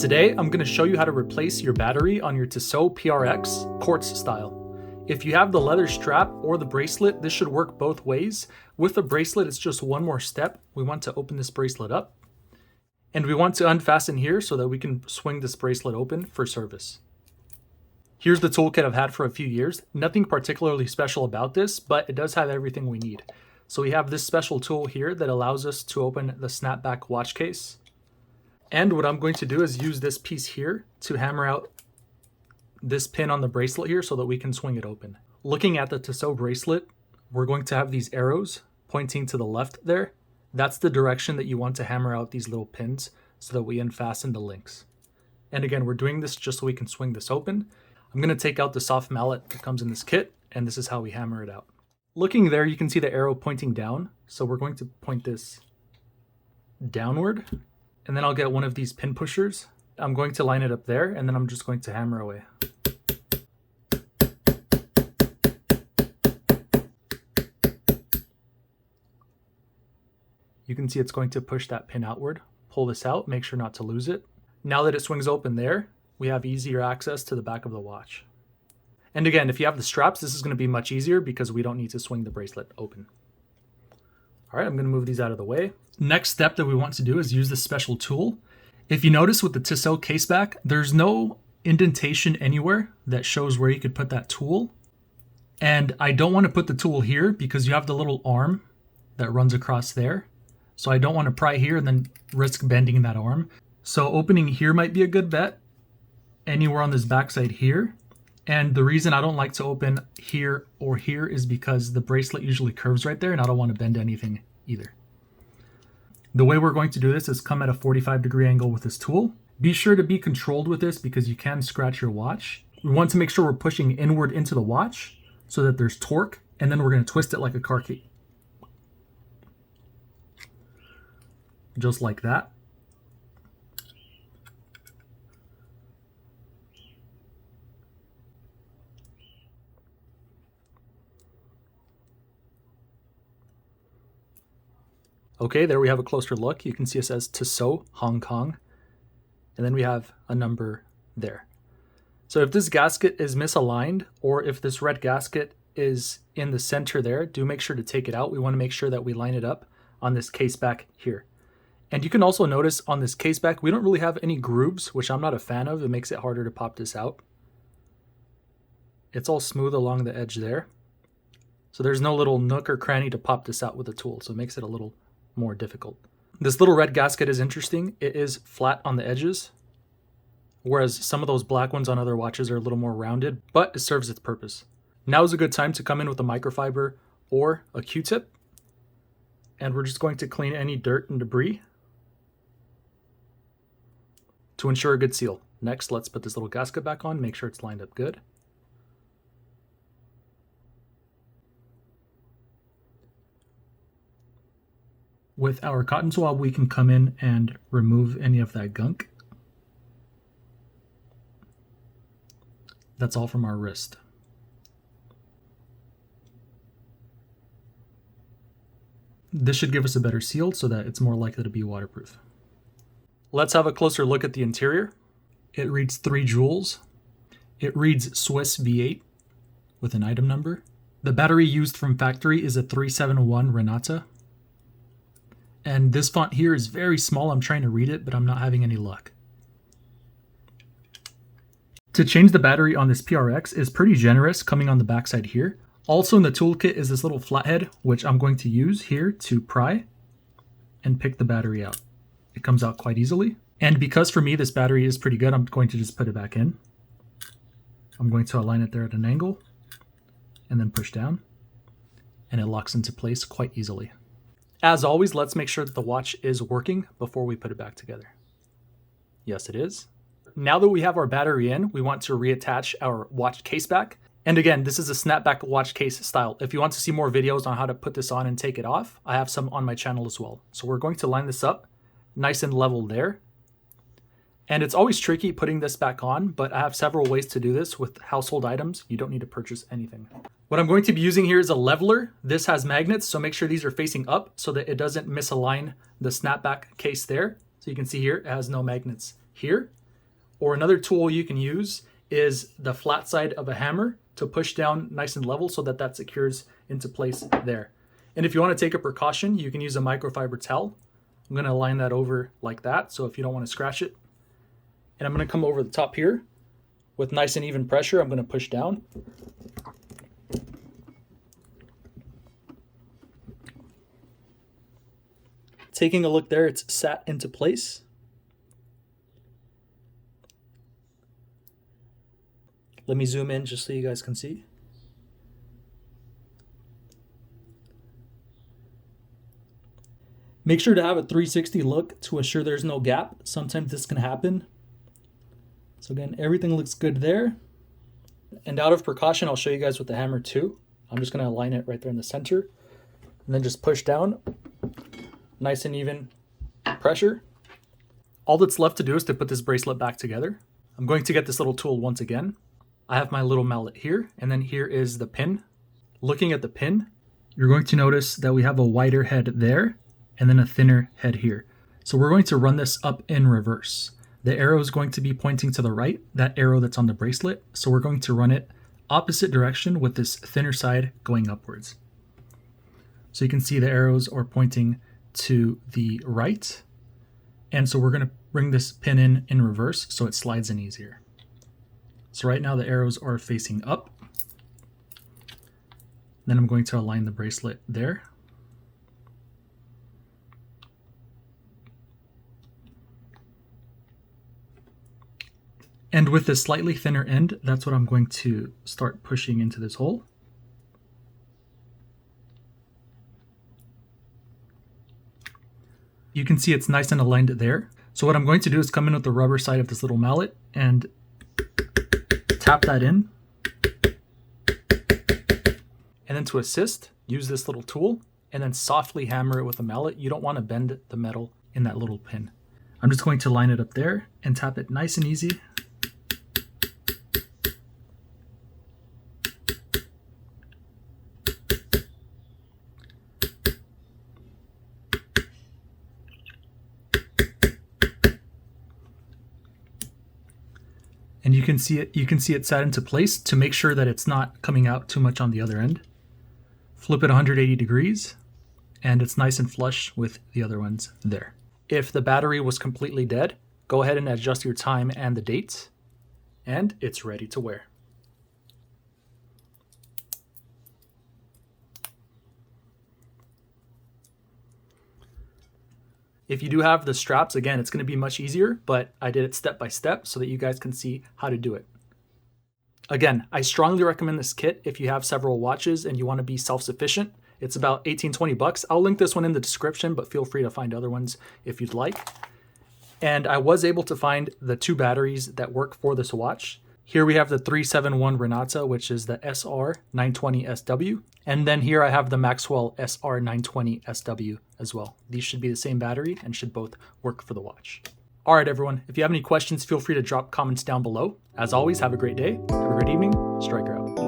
Today, I'm going to show you how to replace your battery on your Tissot PRX quartz style. If you have the leather strap or the bracelet, this should work both ways. With the bracelet, it's just one more step. We want to open this bracelet up, and we want to unfasten here so that we can swing this bracelet open for service. Here's the toolkit I've had for a few years. Nothing particularly special about this, but it does have everything we need. So we have this special tool here that allows us to open the snapback watch case. And what I'm going to do is use this piece here to hammer out this pin on the bracelet here so that we can swing it open. Looking at the Tissot bracelet, we're going to have these arrows pointing to the left there. That's the direction that you want to hammer out these little pins so that we unfasten the links. And again, we're doing this just so we can swing this open. I'm going to take out the soft mallet that comes in this kit, and this is how we hammer it out. Looking there, you can see the arrow pointing down. So we're going to point this downward. And then I'll get one of these pin pushers. I'm going to line it up there, and then I'm just going to hammer away. You can see it's going to push that pin outward. Pull this out, make sure not to lose it. Now that it swings open there, we have easier access to the back of the watch. And again, if you have the straps, this is going to be much easier because we don't need to swing the bracelet open. All right, I'm going to move these out of the way. Next step that we want to do is use this special tool. If you notice with the Tissot caseback, there's no indentation anywhere that shows where you could put that tool. And I don't want to put the tool here because you have the little arm that runs across there. So I don't want to pry here and then risk bending that arm. So opening here might be a good bet. Anywhere on this backside here. And the reason I don't like to open here or here is because the bracelet usually curves right there and I don't want to bend anything either. The way we're going to do this is come at a 45-degree angle with this tool. Be sure to be controlled with this because you can scratch your watch. We want to make sure we're pushing inward into the watch so that there's torque, and then we're going to twist it like a car key. Just like that. Okay, there we have a closer look. You can see it says Tissot, Hong Kong. And then we have a number there. So if this gasket is misaligned, or if this red gasket is in the center there, do make sure to take it out. We want to make sure that we line it up on this case back here. And you can also notice on this case back, we don't really have any grooves, which I'm not a fan of. It makes it harder to pop this out. It's all smooth along the edge there. So there's no little nook or cranny to pop this out with a tool. So it makes it a little more difficult. This little red gasket is interesting. It is flat on the edges, whereas some of those black ones on other watches are a little more rounded, but it serves its purpose. Now is a good time to come in with a microfiber or a Q-tip, and we're just going to clean any dirt and debris to ensure a good seal. Next, let's put this little gasket back on, make sure it's lined up good. With our cotton swab, we can come in and remove any of that gunk. That's all from our wrist. This should give us a better seal so that it's more likely to be waterproof. Let's have a closer look at the interior. It reads 3 jewels. It reads Swiss V8 with an item number. The battery used from factory is a 371 Renata. And this font here is very small. I'm trying to read it, but I'm not having any luck. To change the battery on this PRX is pretty generous coming on the backside here. Also in the toolkit is this little flathead, which I'm going to use here to pry and pick the battery out. It comes out quite easily. And because for me this battery is pretty good, I'm going to just put it back in. I'm going to align it there at an angle and then push down, and it locks into place quite easily. As always, let's make sure that the watch is working before we put it back together. Yes, it is. Now that we have our battery in, we want to reattach our watch case back. And again, this is a snapback watch case style. If you want to see more videos on how to put this on and take it off, I have some on my channel as well. So we're going to line this up nice and level there. And it's always tricky putting this back on, but I have several ways to do this with household items. You don't need to purchase anything. What I'm going to be using here is a leveler. This has magnets, so make sure these are facing up so that it doesn't misalign the snapback case there. So you can see here, it has no magnets here. Or another tool you can use is the flat side of a hammer to push down nice and level so that that secures into place there. And if you want to take a precaution, you can use a microfiber towel. I'm going to line that over like that, so if you don't want to scratch it. And I'm going to come over the top here with nice and even pressure. I'm going to push down. Taking a look there, it's sat into place. Let me zoom in just so you guys can see. Make sure to have a 360 look to assure there's no gap. Sometimes this can happen. So again, everything looks good there. And out of precaution, I'll show you guys with the hammer too. I'm just gonna align it right there in the center and then just push down. Nice and even pressure. All that's left to do is to put this bracelet back together. I'm going to get this little tool once again. I have my little mallet here, and then here is the pin. Looking at the pin, you're going to notice that we have a wider head there and then a thinner head here. So we're going to run this up in reverse. The arrow is going to be pointing to the right, that arrow that's on the bracelet. So we're going to run it opposite direction with this thinner side going upwards. So you can see the arrows are pointing to the right. And so we're going to bring this pin in reverse so it slides in easier. So right now the arrows are facing up. Then I'm going to align the bracelet there. And with this slightly thinner end, that's what I'm going to start pushing into this hole. You can see it's nice and aligned there. So what I'm going to do is come in with the rubber side of this little mallet and tap that in. And then to assist, use this little tool and then softly hammer it with a mallet. You don't want to bend the metal in that little pin. I'm just going to line it up there and tap it nice and easy. And you can see it set into place. To make sure that it's not coming out too much on the other end, flip it 180 degrees and it's nice and flush with the other ones there. If the battery was completely dead, go ahead and adjust your time and the dates, and it's ready to wear. If you do have the straps, again, it's going to be much easier, but I did it step by step so that you guys can see how to do it. Again, I strongly recommend this kit if you have several watches and you want to be self-sufficient. It's about 18-20 bucks. I'll link this one in the description, but feel free to find other ones if you'd like. And I was able to find the 2 batteries that work for this watch. Here we have the 371 Renata, which is the SR920SW. And then here I have the Maxwell SR920SW as well. These should be the same battery and should both work for the watch. All right, everyone. If you have any questions, feel free to drop comments down below. As always, have a great day, have a great evening. Striker out.